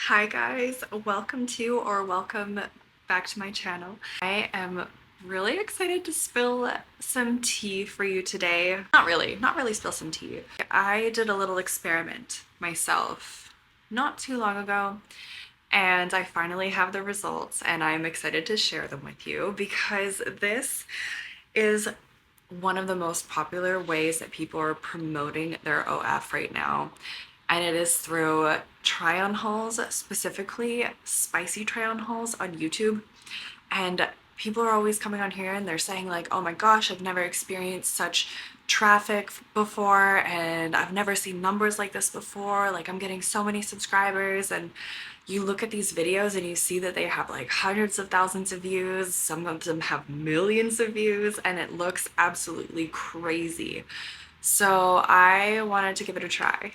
Hi guys, welcome back to my channel. I am really excited to spill some tea for you today. Not really spill some tea. I did a little experiment myself not too long ago, and I finally have the results and I'm excited to share them with you because this is one of the most popular ways that people are promoting their OF right now, and it is through try on hauls, specifically spicy try on hauls on YouTube. And people are always coming on here and they're saying like, oh my gosh, I've never experienced such traffic before and I've never seen numbers like this before, like I'm getting so many subscribers. And you look at these videos and you see that they have like hundreds of thousands of views, some of them have millions of views, and it looks absolutely crazy. So I wanted to give it a try.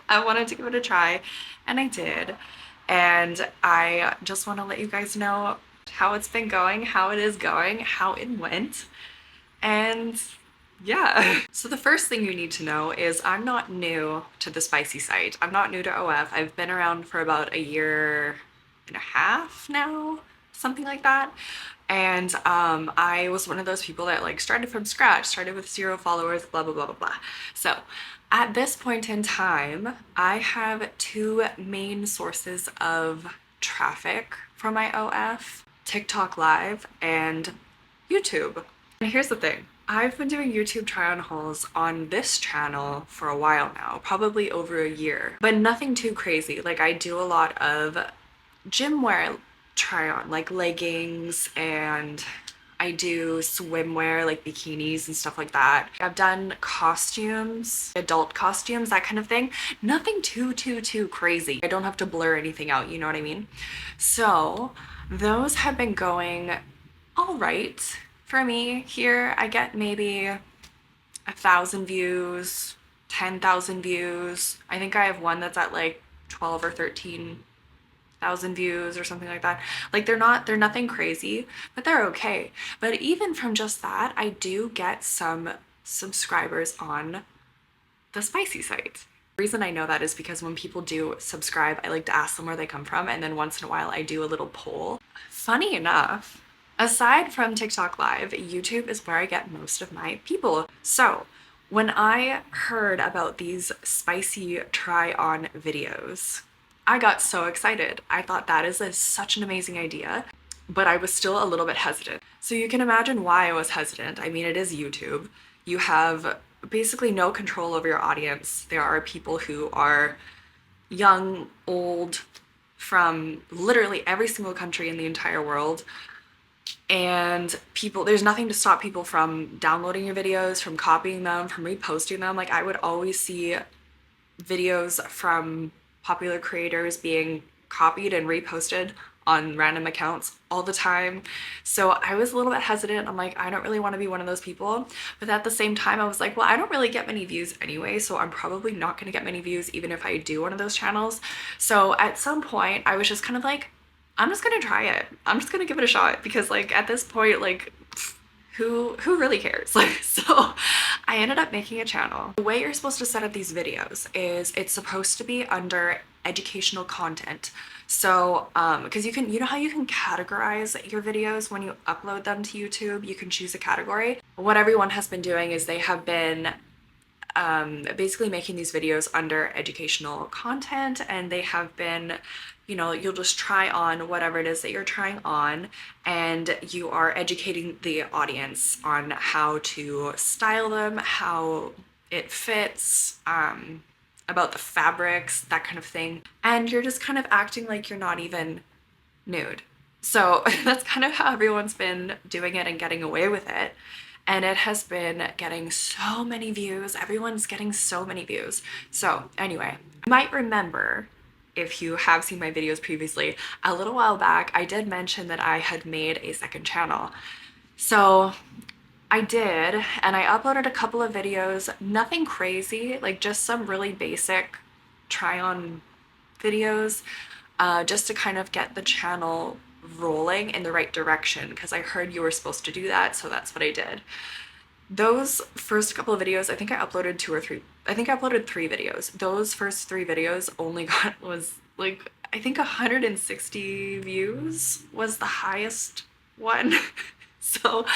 I wanted to give it a try, and I did. And I just want to let you guys know how it's been going, how it is going, how it went, and yeah. So the first thing you need to know is I'm not new to the spicy site. I'm not new to OF. I've been around for about a year and a half now, something like that. And I was one of those people that like started from scratch, started with 0 followers, blah, blah, blah, blah, blah. So at this point in time, I have 2 main sources of traffic for my OF: TikTok Live and YouTube. And here's the thing. I've been doing YouTube try-on hauls on this channel for a while now, probably over a year, but nothing too crazy. Like I do a lot of gym wear try on, like leggings, and I do swimwear like bikinis and stuff like that. I've done costumes, adult costumes, that kind of thing. Nothing too crazy. I don't have to blur anything out, you know what I mean? So those have been going all right for me here. I get maybe 1,000 views, 10,000 views. I think I have one that's at like 12 or 13,000 views or something like that. Like they're nothing crazy, but they're okay. But even from just that, I do get some subscribers on the spicy site. The reason I know that is because when people do subscribe, I like to ask them where they come from, and then once in a while I do a little poll. Funny enough, aside from TikTok Live, YouTube is where I get most of my people. So when I heard about these spicy try-on videos, I got so excited. I thought that is such an amazing idea, but I was still a little bit hesitant. So you can imagine why I was hesitant. I mean, it is YouTube. You have basically no control over your audience. There are people who are young, old, from literally every single country in the entire world. And there's nothing to stop people from downloading your videos, from copying them, from reposting them. Like I would always see videos from popular creators being copied and reposted on random accounts all the time. So I was a little bit hesitant. I'm like, I don't really want to be one of those people. But at the same time, I was like, well, I don't really get many views anyway, so I'm probably not going to get many views even if I do one of those channels. So at some point, I was just kind of like, I'm just gonna try it. I'm just gonna give it a shot because like at this point, like who really cares? Like, so I ended up making a channel. The way you're supposed to set up these videos is it's supposed to be under educational content. So because you know how you can categorize your videos when you upload them to YouTube? You can choose a category. What everyone has been doing is they have been basically making these videos under educational content, and they have been, you know, you'll just try on whatever it is that you're trying on, and you are educating the audience on how to style them, how it fits, about the fabrics, that kind of thing. And you're just kind of acting like you're not even nude. So that's kind of how everyone's been doing it and getting away with it. And it has been getting so many views. Everyone's getting so many views. So anyway, you might remember, if you have seen my videos previously, a little while back, I did mention that I had made a second channel. So I did, and I uploaded a couple of videos, nothing crazy, like just some really basic try-on videos, just to kind of get the channel rolling in the right direction, because I heard you were supposed to do that, so that's what I did. Those first couple of videos, I think I uploaded 2 or 3, I think I uploaded 3 videos. Those first 3 videos only was like, I think 160 views was the highest one. So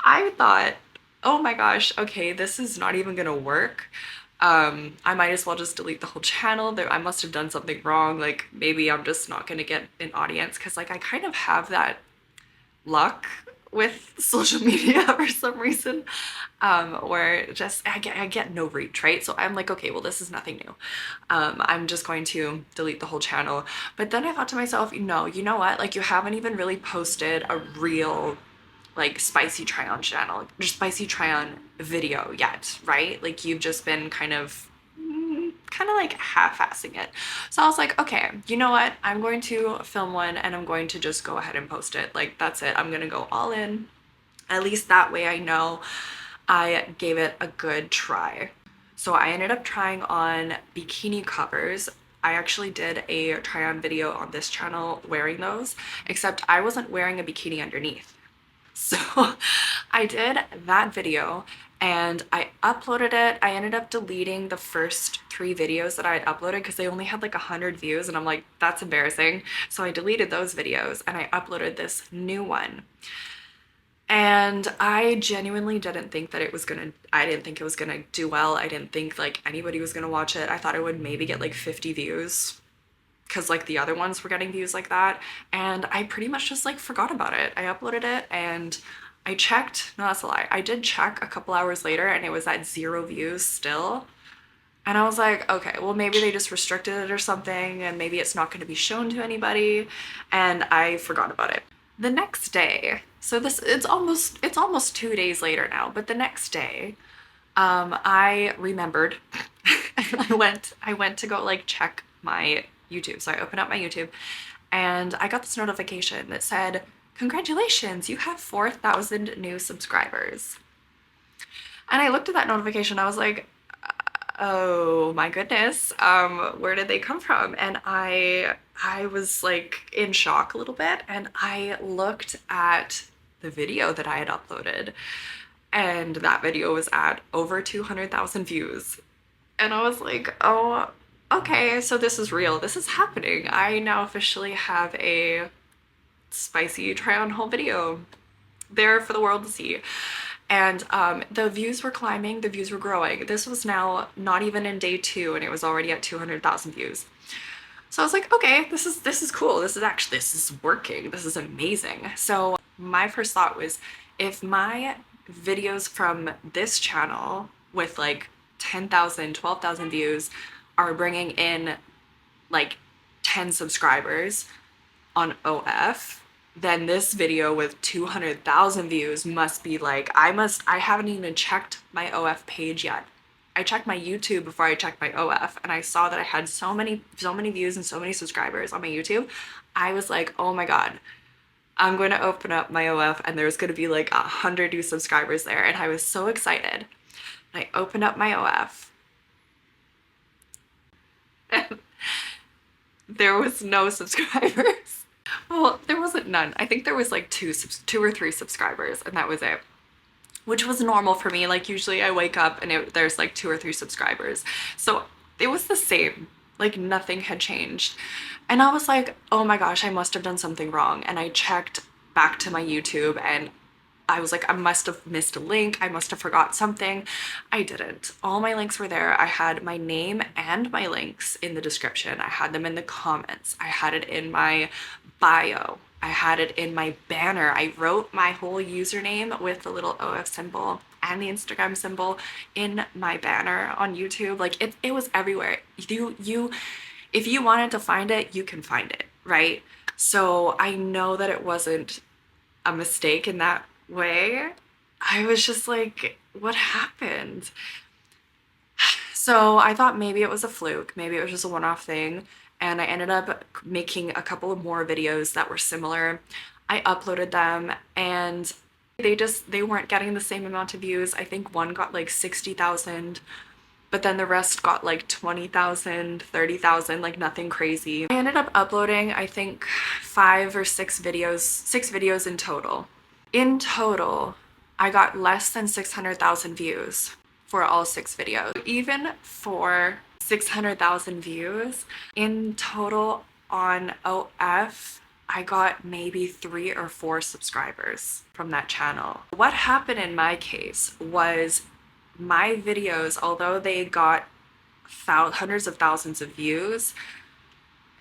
I thought, oh my gosh, okay, this is not even gonna work. I might as well just delete the whole channel. I must have done something wrong. Like maybe I'm just not gonna get an audience because like I kind of have that luck with social media for some reason, where just I get no reach, right? So I'm like, okay, well, this is nothing new. I'm just going to delete the whole channel. But then I thought to myself, no, you know what? Like you haven't even really posted a real like spicy try on channel, or spicy try on video yet, right? Like you've just been kind of like half-assing it. So I was like, okay, you know what? I'm going to film one and I'm going to just go ahead and post it. Like that's it. I'm gonna go all in. At least that way I know I gave it a good try. So I ended up trying on bikini covers. I actually did a try on video on this channel wearing those, except I wasn't wearing a bikini underneath. So I did that video and I uploaded it. I ended up deleting the first 3 videos that I had uploaded because they only had like 100 views and I'm like, that's embarrassing. So I deleted those videos and I uploaded this new one. And I genuinely didn't think that I didn't think it was gonna do well. I didn't think like anybody was gonna watch it. I thought it would maybe get like 50 views because like the other ones were getting views like that. And I pretty much just like forgot about it. I uploaded it and I checked, no, that's a lie. I did check a couple hours later and it was at 0 views still. And I was like, okay, well maybe they just restricted it or something and maybe it's not going to be shown to anybody. And I forgot about it. The next day, so it's almost 2 days later now, but the next day, I remembered and I went to go like check my YouTube. So I opened up my YouTube and I got this notification that said, congratulations, you have 4,000 new subscribers. And I looked at that notification, I was like, oh my goodness, where did they come from? And I was like in shock a little bit and I looked at the video that I had uploaded and that video was at over 200,000 views. And I was like, oh, okay, so this is real. This is happening. I now officially have a spicy try on haul video there for the world to see. And the views were climbing, the views were growing. This was now not even in day 2 and it was already at 200,000 views. So I was like, okay, this is cool. This is working. This is amazing. So my first thought was, if my videos from this channel with like 10,000, 12,000 views are bringing in like 10 subscribers on OF, then this video with 200,000 views must be like, I haven't even checked my OF page yet. I checked my YouTube before I checked my OF and I saw that I had so many views and so many subscribers on my YouTube. I was like, oh my God, I'm going to open up my OF and there's going to be like 100 new subscribers there. And I was so excited. I opened up my OF and there was no subscribers. Well, there wasn't none. I think there was like 2 or 3 subscribers and that was it, which was normal for me. Like usually I wake up and there's like 2 or 3 subscribers. So it was the same, like nothing had changed. And I was like, oh my gosh, I must have done something wrong. And I checked back to my YouTube and I was like, I must have missed a link. I must have forgot something. I didn't. All my links were there. I had my name and my links in the description. I had them in the comments. I had it in my bio. I had it in my banner. I wrote my whole username with the little OF symbol and the Instagram symbol in my banner on YouTube. Like it was everywhere. If you wanted to find it, you can find it, right? So I know that it wasn't a mistake in that way. I was just like, what happened? So I thought maybe it was a fluke, maybe it was just a one-off thing, and I ended up making a couple of more videos that were similar. I uploaded them and they weren't getting the same amount of views. I think one got like 60,000, but then the rest got like 20,000, 30,000, like nothing crazy. I ended up uploading, I think 5 or 6 videos, 6 videos in total. In total, I got less than 600,000 views for all 6 videos. Even for 600,000 views, in total, on OF, I got maybe 3 or 4 subscribers from that channel. What happened in my case was my videos, although they got hundreds of thousands of views,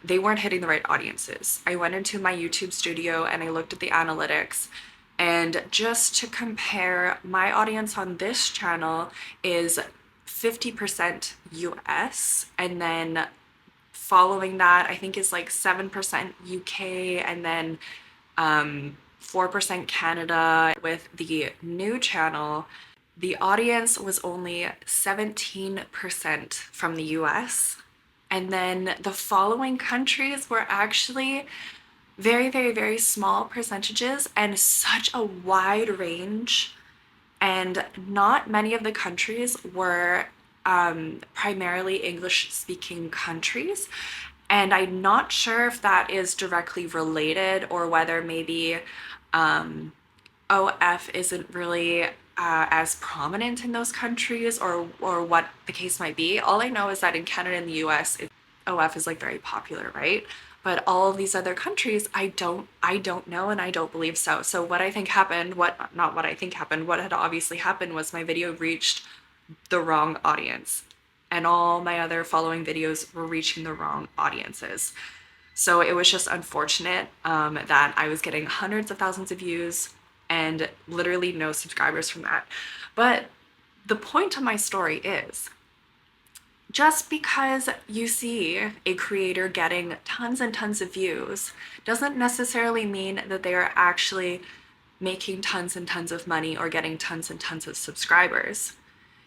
they weren't hitting the right audiences. I went into my YouTube studio and I looked at the analytics, and just to compare, my audience on this channel is 50% US, and then following that I think is like 7% UK, and then 4% Canada. With the new channel, the audience was only 17% from the US, and then the following countries were actually very, very, very small percentages and such a wide range. And not many of the countries were primarily English speaking countries. And I'm not sure if that is directly related, or whether maybe OF isn't really as prominent in those countries, or what the case might be. All I know is that in Canada and the US, OF is like very popular, right? But all of these other countries, I don't know, and I don't believe so. So what I think happened, what had obviously happened was my video reached the wrong audience, and all my other following videos were reaching the wrong audiences. So it was just unfortunate that I was getting hundreds of thousands of views and literally no subscribers from that. But the point of my story is, just because you see a creator getting tons and tons of views doesn't necessarily mean that they are actually making tons and tons of money or getting tons and tons of subscribers.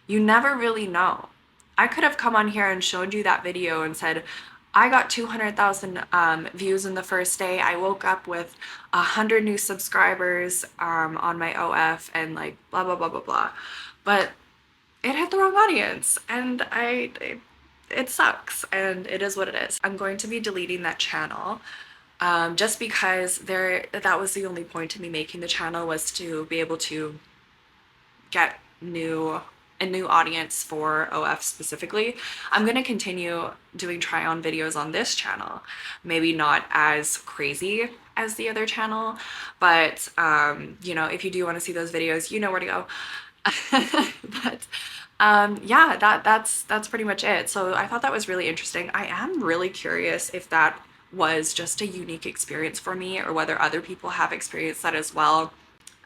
You never really know. I could have come on here and showed you that video and said, I got 200,000 views in the first day. I woke up with 100 new subscribers on my OF, and like blah, blah, blah, blah, blah. But it hit the wrong audience, and it sucks, and it is what it is. I'm going to be deleting that channel just because that was the only point to me making the channel, was to be able to get a new audience for OF specifically. I'm going to continue doing try on videos on this channel, maybe not as crazy as the other channel, but you know, if you do want to see those videos, you know where to go. But yeah, that's pretty much it. So I thought that was really interesting. I am really curious if that was just a unique experience for me, or whether other people have experienced that as well.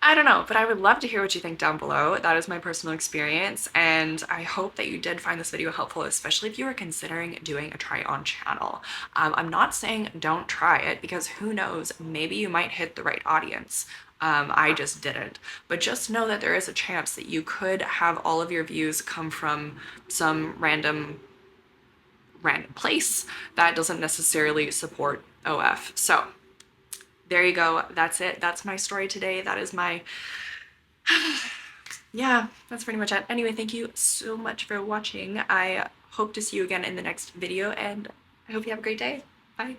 I don't know, but I would love to hear what you think down below. That is my personal experience, and I hope that you did find this video helpful, especially if you were considering doing a try-on channel. I'm not saying don't try it, because who knows, maybe you might hit the right audience. I just didn't. But just know that there is a chance that you could have all of your views come from some random place that doesn't necessarily support OF. So there you go. That's it. That's my story today. That is my yeah, that's pretty much it. Anyway, thank you so much for watching. I hope to see you again in the next video, and I hope you have a great day. Bye.